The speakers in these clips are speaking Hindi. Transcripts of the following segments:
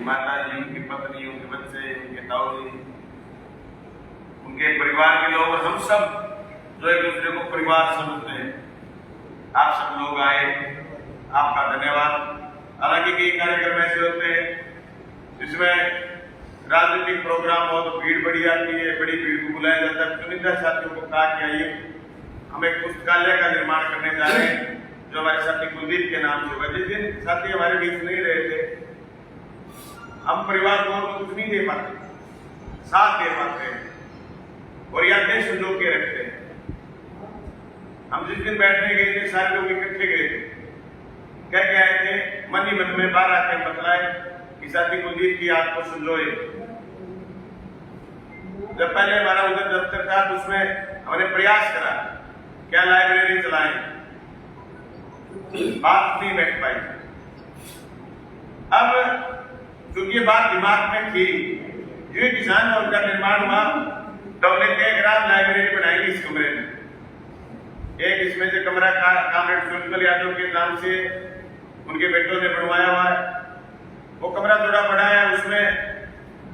माता जी, उनकी पत्नी, उनके बच्चे, उनके ताऊ जी, उनके परिवार के लोग, हम सब जो एक दूसरे को परिवार समझते हैं, आप सब लोग आए, आपका धन्यवाद। हालांकि कई कार्यक्रम ऐसे होते हैं जिसमें राजनीतिक प्रोग्राम हो तो भीड़ बढ़ी जाती है, बड़ी भीड़ को बुलाया जाता है। चुनिंदा साथियों को कहा कि आइए, हम एक पुस्तकालय का निर्माण करने जा रहे हैं जो हमारे साथी कुलदीप के नाम से होगा। जिस दिन साथी हमारे बीच नहीं रहे थे, हम परिवार को कुछ नहीं दे पाते, साथ दे पाते हैं और यादें संजो के रखते हैं। हम जिस दिन बैठने गए थे, सारे लोग इकट्ठे गए थे, कह के आए थे, मन ही मन में बाहर आकर बतलाए कि साथी कुलदीप की याद को संजोए। जब पहले हमारा उधर दफ्तर था तो उसमें हमने प्रयास करा क्या लाइब्रेरी चलाएं, बात नहीं बैठ पाई। अब क्योंकि ये बात दिमाग में थी, ये किसान भवन का निर्माण हुआ तो हमने एक रात लाइब्रेरी बनाई इस कमरे में। एक इसमें से कमरा कामरेड सुनील यादव के नाम से उनके बेटों ने बनवाया हुआ है। वो कमरा थोड़ा बड़ा है, उसमें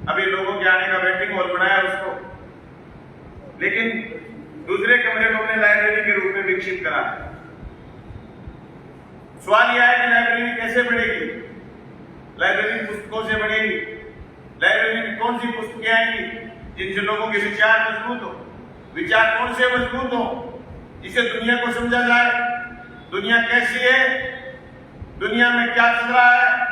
अभी लोगों के आने का वेटिंग हॉल बनाया उसको, लेकिन दूसरे कमरे को हमने लाइब्रेरी के रूप में विकसित करा। सवाल यह है कि लाइब्रेरी कैसे बढ़ेगी? लाइब्रेरी पुस्तकों से बढ़ेगी। लाइब्रेरी में कौन सी पुस्तकें आएंगी जिनसे लोगों के विचार मजबूत हो? विचार कौन से मजबूत हो? जिसे दुनिया को समझा जाए, दुनिया कैसी है, दुनिया में क्या चल रहा है,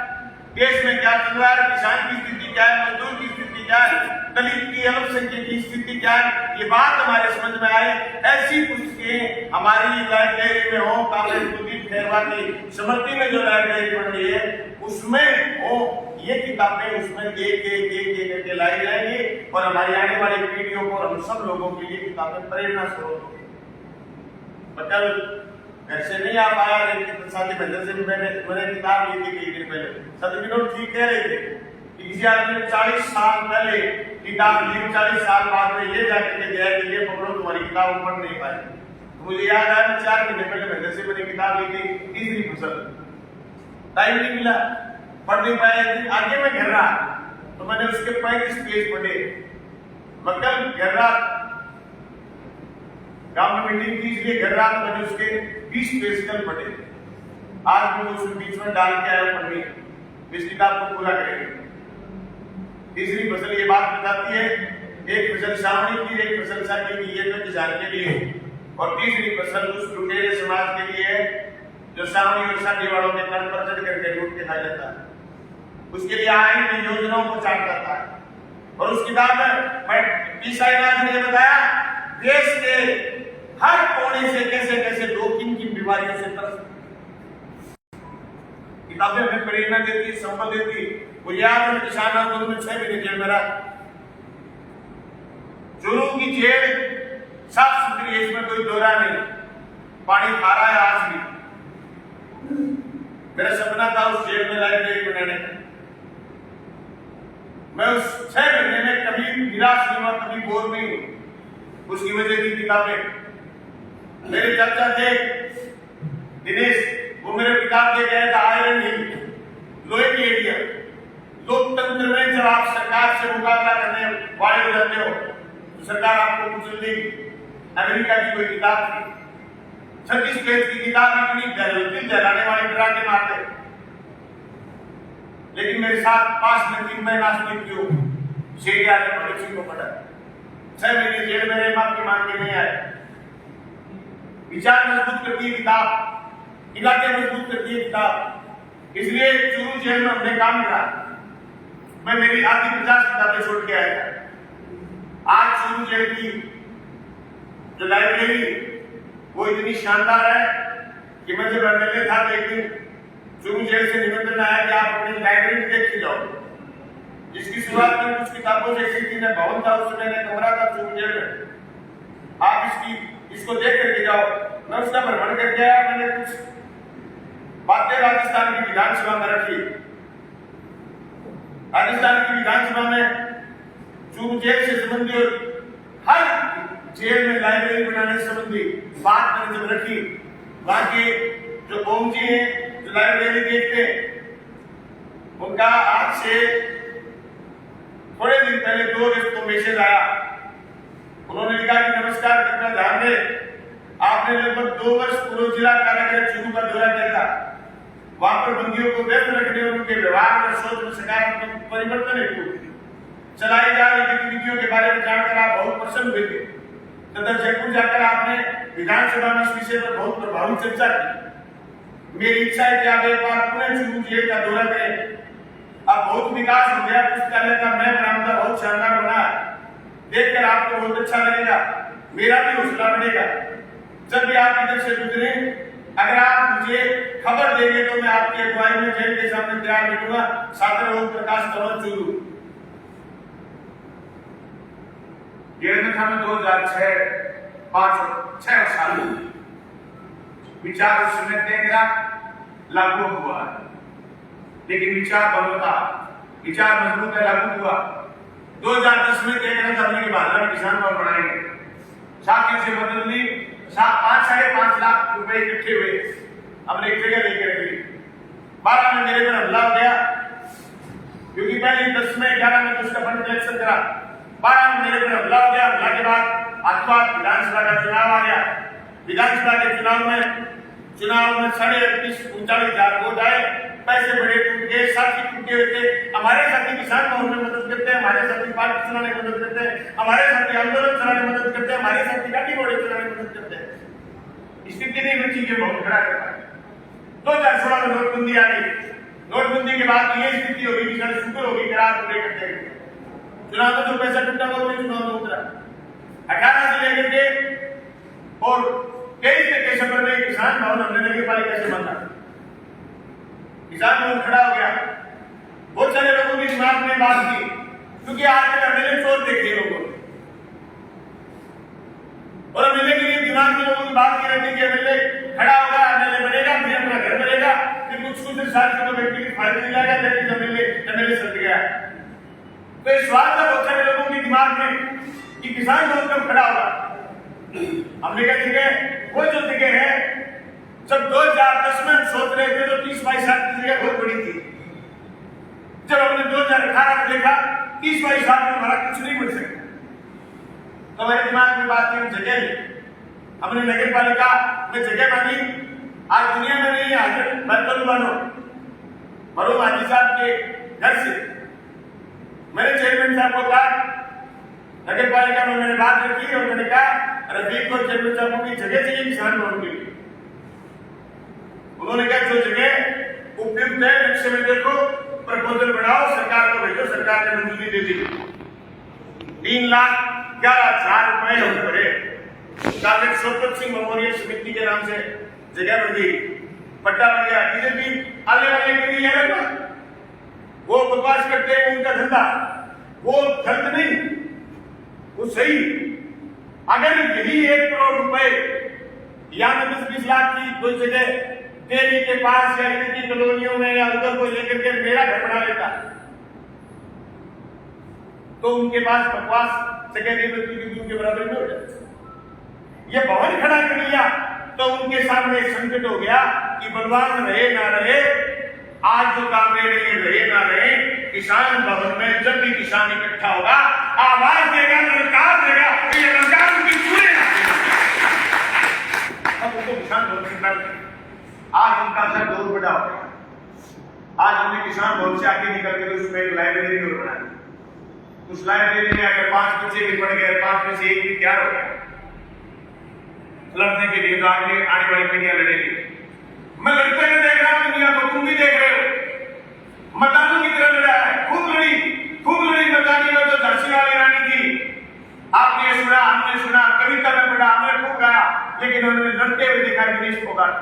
देश में क्या चल रहा है, किसान की स्थिति क्या है, मजदूर की स्थिति क्या है, दलित की, अल्पसंख्यक की स्थिति क्या है, ये बात हमारे समझ में आए। ऐसी पुस्तकें हमारी लाइब्रेरी में हो। कामरेड कुलदीप खैरवार की स्मृति में जो लाइब्रेरी बन रही है उसमें हो, ये किताबें उसमें एक लाई जाएंगी और हमारी आने वाली पीढ़ियों को और हम सब लोगों के लिए किताबें प्रेरणा स्रोत होंगी। कल घर से नहीं आ पाया, लेकिन साथी महेंद्र से भी मैंने किताब ली थी कई दिन पहले। सभी विनोद ठीक कह रहे थे कि किसी आदमी ने 40 साल पहले किताब ली, 40 साल बाद में ये जाकर के गया कि ये पकड़ो तुम्हारी किताब पढ़ नहीं पाई। तो मुझे याद आया, मैं 4 महीने पहले महेंद्र से मैंने किताब ली थी, तीसरी फसल, टाइम नहीं मिला, पढ़ नहीं पाया। आगे मैं घर रहा तो मैंने उसके 35 पेज पढ़े। मैं कल घर रहा, गांव में मीटिंग थी इसलिए घर रहा, मैंने उसके 20 पेज कल पढ़े। आज मैं उस बीच में डाल के आया पढ़ने, इस किताब को पूरा करेंगे। तीसरी फसल ये बात बताती है, एक फसल सावनी की, एक फसल साथी की, ये तो किसान के लिए, और तीसरी फसल उस लुटेरे समाज के लिए है जो सावनी और साथी वालों के तन पर चढ़ करके लूट के खा जाता है। उसके लिए आईन की योजनाओं को चाट करता है। और उस किताब में ईसाईनाथ ने बताया देश के हर कोने से कैसे कैसे लोग किन किन बीमारियों से त्रस्त। किताबें हमें प्रेरणा देती, संपद देती। वो याद है किसान आंदोलन में 6 महीने जेल में रहा। चूरू की जेल साफ सुथरी है, इसमें कोई दोहरा नहीं, पानी खारा है आज भी। मेरा सपना था उस जेल में लाइब्रेरी बनाने का। मैं उस 6 महीने में कभी निराश नहीं हुआ, कभी बोर नहीं हुआ। उसकी वजह थी किताबें। मेरे चाचा थे दिनेश, वो मेरे किताब दे गए थे आयरन हिल, लोहे की एरिया। लोकतंत्र में जब आप सरकार से मुकाबला करने वाले हो जाते हो तो सरकार आपको कुचल देगी। अमेरिका की कोई किताब थी, 36 पेज की किताब, इतनी दिल जलाने वाले डरा के मारते, लेकिन मेरे साथ 5 में 3 महीना क्यों शेरिया ने भगत सिंह को पढ़ा। 6 महीने जेल में रहे, माफी मांग के नहीं आए। विचार मजबूत करती है किताब, इलाके मजबूत करती है किताब। इसलिए चूरू जेल में हमने काम करा। मैं मेरी आधी 50 किताबें छोड़ के आया था। आज चूरू जेल की जो लाइब्रेरी वो इतनी शानदार है कि मैं जब एमएलए था तो एक दिन चूरू जेल से निमंत्रण आया कि आप अपनी लाइब्रेरी देख के जाओ, जिसकी शुरुआत में कुछ किताबों से ऐसी थी। भवन था, उस समय कमरा था चूरू जेल में, आप इसको देख करके जाओ। मैं उसका भ्रमण करके आया। मैंने कुछ बातें राजस्थान की विधानसभा में रखी। राजस्थान की विधानसभा में चूरू जेल से संबंधित हर जेल में लाइब्रेरी बनाने संबंधी बात मैंने जब रखी, वहां के जो ओम जी हैं जो लाइब्रेरी देखते हैं, उनका आज से थोड़े दिन पहले 2 अगस्त को मैसेज आया। उन्होंने लिखा कि नमस्कार, कृपया ध्यान दें, आपने लगभग 2 वर्ष पूर्व जिला कारागृह चूरू का दौरा किया था। वहां पर बंदियों को व्यस्त रखने और उनके व्यवहार और सोच में सकारात्मक परिवर्तन हेतु चलाई जा रही गतिविधियों के बारे में जानकर आप बहुत प्रसन्न हुए थे। तथा जयपुर जाकर आपने विधानसभा में इस विषय पर बहुत प्रभावी चर्चा की। मेरी इच्छा है कि आप एक बार पुनः चूरू जिले का दौरा करें। अब बहुत विकास हो गया, पुस्तकालय का नया बरामदा बहुत शानदार बना है, देखकर आपको बहुत अच्छा लगेगा, मेरा भी हौसला बढ़ेगा। जब भी आप इधर से गुजरे, अगर आप मुझे खबर देंगे तो मैं आपकी अगुवाई में जेल के सामने तैयार बैठूंगा। छात्र ओम प्रकाश कंवर, चूरू। ये था में 2006 साल विचार उस समय तय करा, लागू हुआ, लेकिन विचार बनता, विचार मजबूत है, लागू हुआ। 2010 में तय करा था कि बाजार किसान भवन बनाएंगे। साथ से बदल दी, 5.5 लाख रुपए इकट्ठे हुए, हमने एक जगह लेकर रखी। 12 में मेरे पर हमला हो गया, क्योंकि पहले 10 में 11 में उसका फंड कलेक्शन करा। 12 में मेरे पर हमला हो गया। हमला के बाद विधानसभा का चुनाव आ गया। विधानसभा के चुनाव में 38,39,39 वोट आए। पैसे बड़े टूटे, साथी टूटे हुए थे। हमारे साथी किसान भवन में मदद करते हैं, हमारे साथी पार्टी चलाने में मदद करते हैं, हमारे साथी आंदोलन चलाने में मदद करते हैं, हमारे साथी गाड़ी घोड़े चलाने में मदद करते हैं। स्थिति नहीं बची के बहुत खड़ा कर पाए। 2016 में नोटबंदी आ गई। नोटबंदी के बाद ये स्थिति होगी कि सर शुक्र होगी, करार पूरे करते हैं। चुनाव में जो पैसा टूटा वो चुनाव में उतरा। 18 से लेकर के और 23 तक के सफर में किसान भवन हमने नगर पालिका से मांगा। किसान भवन खड़ा हो गया। बहुत सारे लोगों की दिमाग में बात की, क्योंकि आज तक एमएलए चोर देखे लोगों ने, और एमएलए के लिए दिमाग में लोगों की बात की रहती है कि एमएलए खड़ा होगा, एमएलए बनेगा, फिर अपना घर बनेगा, फिर कुछ साल को व्यक्ति फायदा मिल जाएगा, लेकिन एमएलए सट गया। तो इस बात का बहुत सारे लोगों के दिमाग में कि किसान भवन कब खड़ा होगा। हमने कहा ठीक है, वो जो जगह है, जब 2010 में सोच रहे थे तो 30-22 साल की जगह बहुत बड़ी थी। जब हमने 2018 में देखा 30-22 साल में हमारा कुछ नहीं बन सकता, तो हमारे दिमाग में बात की जगह ली। हमने नगर पालिका में जगह मांगी। आज दुनिया में नहीं है, आज मरूम हाजी साहब के घर से मैंने चेयरमैन साहब को कहा, नगर पालिका में मैंने बात रखी और मैंने कहा रफीक को चेयरमैन साहब की जगह चाहिए किसान भवन के लिए। उन्होंने कहा जो जगह उपयुक्त है नक्शे में देखो, प्रपोजल बनाओ, सरकार को भेजो। सरकार ने मंजूरी दे दी। 3,11,000 रुपए होने पड़े। डॉक्टर शौकत सिंह मेमोरियल समिति के नाम से जगह बन गई, पट्टा बन गया। इधर भी आने वाले के लिए है ना, वो बकवास करते हैं, उनका धंधा, वो गलत नहीं, वो सही। अगर यही 1 करोड़ रुपए या 10-20 लाख की कोई जगह देवी के पास या इनकी कॉलोनियों में या उधर को लेकर के मेरा घर बना लेता, तो उनके पास बकवास जगह नहीं मिलती, क्योंकि उनके बराबर में हो जाता। ये भवन खड़ा कर लिया तो उनके सामने संकट हो गया कि बलवान रहे ना रहे, आज जो काम रहे ना रहे, किसान भवन में जब भी किसान इकट्ठा होगा, आवाज देगा, ललकार देगा, ये ललकार उनकी पूरे अब उनको किसान भवन आज उनका सर बहुत बड़ा हो गया। आज हमने किसान भवन से आगे निकल कर उसमें एक लाइब्रेरी और बना दी। उस लाइब्रेरी में अगर 5 बच्चे भी पढ़ गए, 5 में से 1 भी तैयार हो गया लड़ने के लिए, तो आगे आने वाली पीढ़ियां लड़ेगी। मैं लड़ते हुए देख रहा हूं दुनिया को, तुम भी देख रहे हो। मतानों की तरह लड़ा है, खूब लड़ी मतानी में जो धरसी वाली रानी थी। आपने सुना, हमने सुना, कविता में पढ़ा, हमने खूब गाया, लेकिन हमने लड़ते हुए देखा गिरीश फोगाट।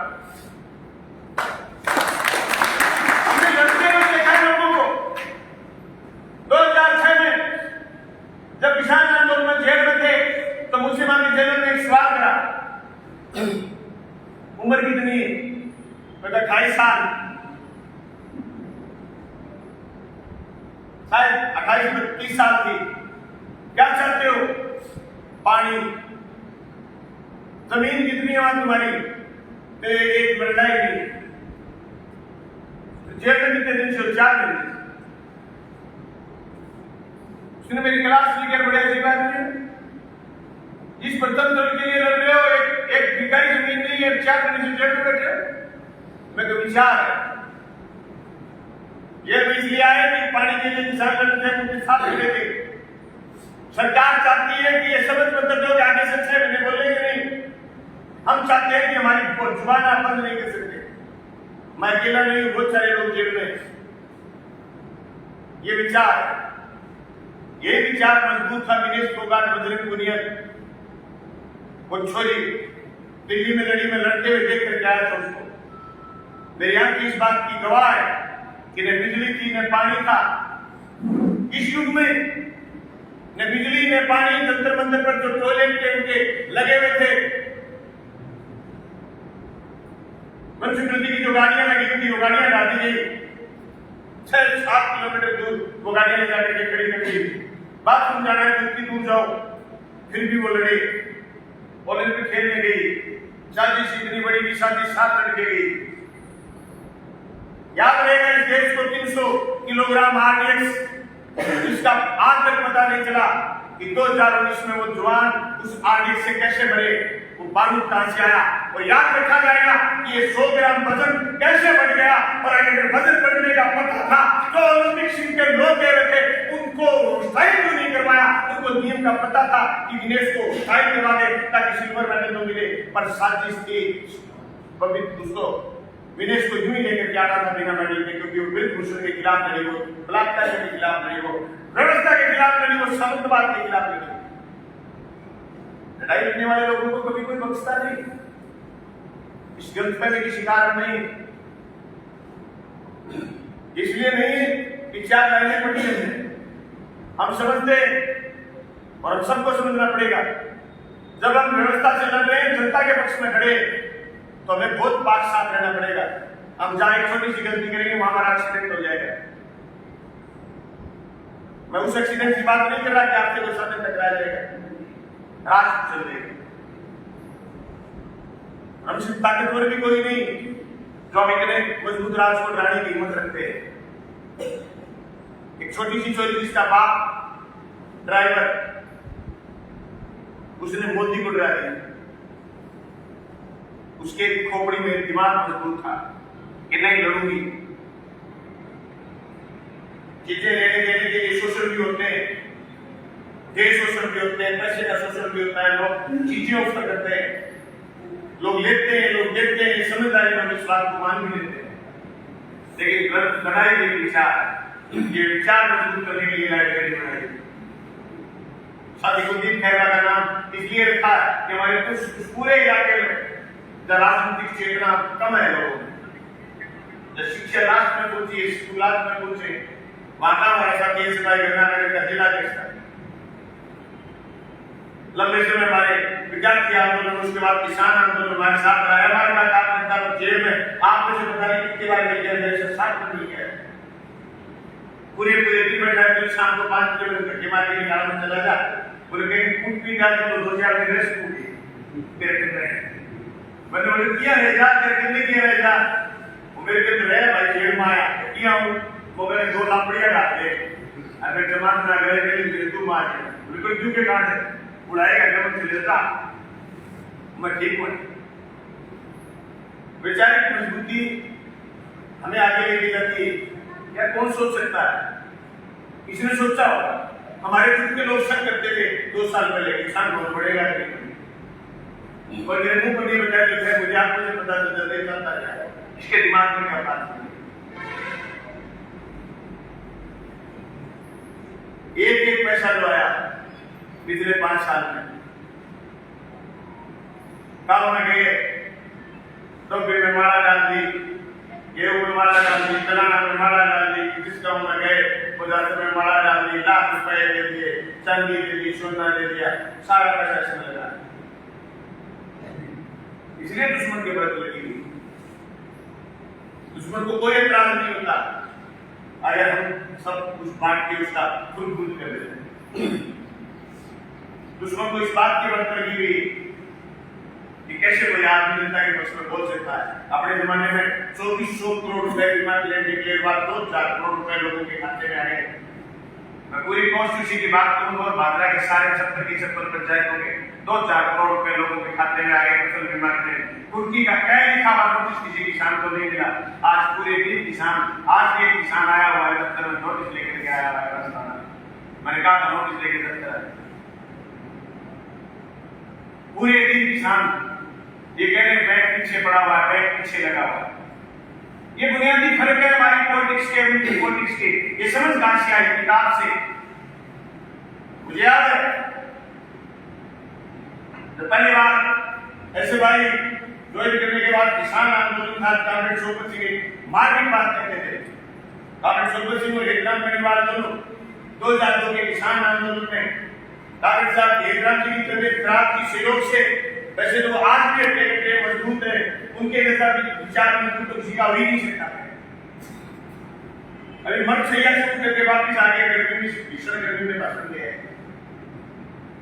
हमने लड़ते हुए देखा लोगों को। 2006 में जब किसान आंदोलन में जेल में थे, तो मुझसे मांगी जेल में एक सवाल करा, उम्र कितनी है? 28 साल, शायद 28 में 30 साल थी। क्या चाहते हो? पानी। जमीन कितनी है तुम्हारी? एक मरना ही नहीं। जेल में कितने दिन से? 4 दिन से। उसने मेरी क्लास लीकर बड़े अच्छी बात की, जिस प्रथम दल के लिए लड़ रहे हो, एक बिकाई जमीन नहीं है, 4 दिन से जेल में बैठे। मैं तो विचार है ये इसलिए आए कि पानी के लिए इंसान लड़ते हैं, उनके साथ खड़े थे। सरकार चाहती है कि ये समझ में दर्द हो आगे से 6 महीने बोलेंगे नहीं। हम चाहते हैं कि हमारी जुबान आप बंद नहीं कर सकते। मैं अकेला नहीं, बहुत सारे लोग जेल में। ये विचार मजबूत था। विनेश फोगाट, बजरंग पुनिया, वो छोरी दिल्ली में लड़ी में लड़ते हुए देख कर आया था उसको। मेरी आंख इस बात की गवाह है कि न बिजली थी न पानी था इस युग में। न बिजली न पानी, जंतर मंतर पर जो टॉयलेट के उनके लगे हुए थे, म्युनिसिपैलिटी की जो गाड़ियां लगी हुई थी वो गाड़ियां हटा दी गई। 6-7 किलोमीटर दूर वो गाड़ियां ले जाकर के खड़ी कर दी। बाथरूम जाना है तो इतनी दूर जाओ, फिर भी वो लड़े। ओलंपिक खेलने गई, साजिश इतनी बड़ी की साजिश 7 लड़के गई। याद रहेगा इस देश को 300 किलोग्राम RDX, जिसका आज तक पता नहीं चला कि 2019 में वो जवान उस RDX से कैसे मरे, वो बारूद कहां से आया। वो याद रखा जाएगा कि ये 100 ग्राम वजन कैसे बढ़ गया। और अगर वजन बढ़ने का पता था तो ओलंपिक सिंह के लोग कह रहे थे उनको स्थायी क्यों नहीं करवाया। उनको नियम का पता था कि विनेश को स्थायी करवा दे ताकि सिल्वर मेडल तो मिले। पर साजिश थी पवित्र दोस्तों, विनेश को यूं ही लेकर के आना था बिना मेडल के, क्योंकि वो बिल्कुल के खिलाफ लड़ी, वो बलात्कार के खिलाफ लड़ी, वो व्यवस्था के खिलाफ लड़ी, वो सामंतवाद के खिलाफ लड़ी। लड़ाई लड़ने वाले लोगों को कभी कोई बख्शता नहीं। इस गलतफहमी की शिकार नहीं, इसलिए नहीं कि 4 लाइनें पढ़ी हैं। हम समझते और हम सबको समझना पड़ेगा, जब हम व्यवस्था से लड़ रहे हैं, जनता के पक्ष में खड़े, तो हमें बहुत बात साफ रहना पड़ेगा। हम जहां एक छोटी सी गलती करेंगे वहां हमारा एक्सीडेंट हो जाएगा। मैं उस एक्सीडेंट की बात नहीं कर रहा कि आपसे कोई साधन टकरा जाएगा, राष्ट्र चल जाएगा। हम सिर्फ ताकतवर भी कोई नहीं जो हम इतने मजबूत राज को डराने की हिम्मत रखते हैं। एक छोटी सी चोरी जिसका बाप ड्राइवर, उसने मोदी को डरा दिया। उसके खोपड़ी में दिमाग मजबूत था कि नहीं लड़ूंगी। चीजें लेने देने के लिए शोषण भी होते हैं, देश शोषण भी होते हैं, पैसे का शोषण भी होता है। लोग चीजें ऑफर करते हैं, लोग लेते हैं, लोग देखते हैं, समझदारी में इस बात को मान भी लेते हैं। लेकिन बनाई गई विचार, ये विचार मजबूत करने के लिए लाइब्रेरी बनाई गई। साथी कुलदीप खैरा का नाम इसलिए रखा कि हमारे कुछ पूरे इलाके में राजनीतिक चेतना कम है लोगों में। जब शिक्षा राष्ट्र में पहुंची, स्कूलात में पहुंचे, माता ऐसा केस गंगानगर का जिलाध्यक्ष था। लंबे समय हमारे विद्यार्थी आंदोलन, उसके बाद किसान आंदोलन हमारे साथ रहा। हमारे पास आप नेता जेल में आप मुझे बता रहे कितनी बार मिल 7 मिल गया। पूरे दिन बैठा है, शाम को 5 किलोमीटर के मार्ग के कारण चला जा, पूरे कहीं कूट पी जाते तो 2-4 दिन रेस्ट होगी तेरे करने। मैंने बोले किया है जा, तेरे करने किया है जा। वो मेरे के तो रहे भाई जेल में आया किया हूँ, वो मैंने 2 लापड़ियां डाले। अगर जमान ना गए के लिए तू मार के बिल्कुल क्यों के कारण उड़ाएगा जब चले जा। मैं ठीक हूँ। वैचारिक मजबूती हमें आगे लेके जाती है। क्या कौन सोच सकता है? किसने सोचा होगा? हमारे खुद के लोग शक करते थे 2 साल पहले किसान बहुत बढ़ेगा, और मेरे मुंह पर नहीं बताया जो है मुझे आपको से पता चलता है इसके दिमाग में क्या बात है। एक पैसा जो आया पिछले 5 साल में, गाँव में गए तो में माला डाल दी, गेहूं में माला डाल दी, चलाना में माला डाल दी, जिस गाँव में गए उधर में माला डाल दी, लाख रुपए दे दिए, चांदी दे दी, सोना दे दिया, सारा पैसा इसमें लगा। इसलिए दुश्मन के व्रत लगी हुई। दुश्मन को कोई एतराज नहीं होता अगर हम सब कुछ बांट के उसका खुद कर देते हैं। दुश्मन को इस बात की व्रत लगी हुई कि कैसे कोई आदमी जनता के पक्ष में बोल सकता है? अपने जमाने में 3400 करोड़ रुपए बीमा क्लेम डिक्लेयर हुआ, 2000 करोड़ रुपए लोगों के खाते में आ गए। मैं पूरी कॉन्स्टिट्यूशन की बात करूंगा और भादरा के सारे 76 की 56 पंचायतों के 2000 करोड़ रुपए लोगों के खाते में आ गए फसल बीमा क्लेम। कुर्की का क्या लिखा हुआ नोटिस किसी किसान को नहीं मिला। आज पूरे दिन किसान, आज भी किसान आया हुआ है दफ्तर में, नोटिस लेकर के आया हुआ है राजस्थान। मैंने कहा था नोटिस लेकर दफ्तर आया, पूरे दिन किसान ये कह रहे बैंक पीछे पड़ा हुआ है, बैंक पीछे लगा हुआ है। ये बुनियादी फर्क है हमारी पॉलिटिक्स के, उनकी पॉलिटिक्स के। ये समझ कहां से आई? किताब से। मुझे याद है जब पहली बार ऐसे भाई ज्वाइन करने के बाद किसान आंदोलन था, कॉमरेड शोभत सिंह मार्मिक बात कहते थे। कॉमरेड शोभत सिंह और हेतराम परिवार दोनों 2002 के किसान आंदोलन में कॉमरेड साहब हेतराम जी की तबीयत खराब थी सहयोग से, वैसे तो आज भी अपने मजबूत है, उनके जैसा भी विचार मजबूत तो किसी का हो ही नहीं सकता। अभी मर्द सैया से उठ करके वापिस आगे गर्मी में भीषण गर्मी में भाषण दिया है।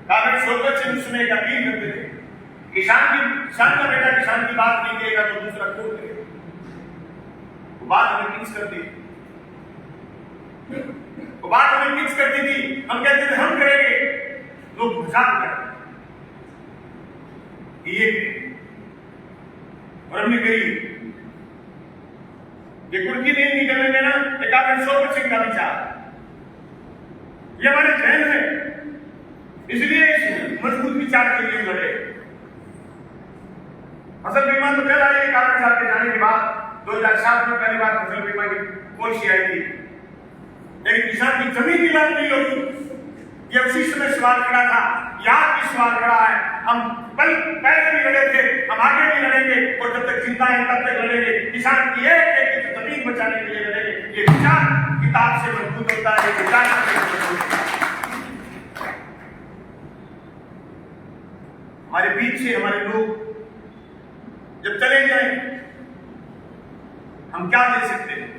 कॉमरेड शोभत सिंह उसमें एक अपील करते थे, किसान का बेटा किसान की बात नहीं करेगा तो दूसरा क्यों करेगा? वो बात हमें किस करती थी, वो बात हमें किस करती थी। हम कहते थे हम करेंगे, लोग मजाक करते ये, और हमने कही ये कुर्की नहीं निकलने देना, एक कॉमरेड शोभत सिंह का विचार, ये हमारे जहन में, इसलिए इस मजबूत विचार के लिए लड़े। फसल बीमा तो चल आई है, कॉमरेड साहब के जाने के बाद 2007 में पहली बार फसल बीमा की पॉलिसी आई थी, लेकिन किसान की जमीन की बात नहीं होगी। ये उसी समय सवाल खड़ा था, याद भी सवाल खड़ा है। हम पहले भी लड़े थे, हम आगे भी लड़ेंगे, और जब तक जिंदा है तब तक लड़ेंगे। किसान की एक जमीन बचाने के लिए लड़ेंगे। ये विचार किताब से मजबूत होता है, ये विचार से मजबूत होता है। हमारे बीच से हमारे लोग जब चले जाए हम क्या दे सकते हैं?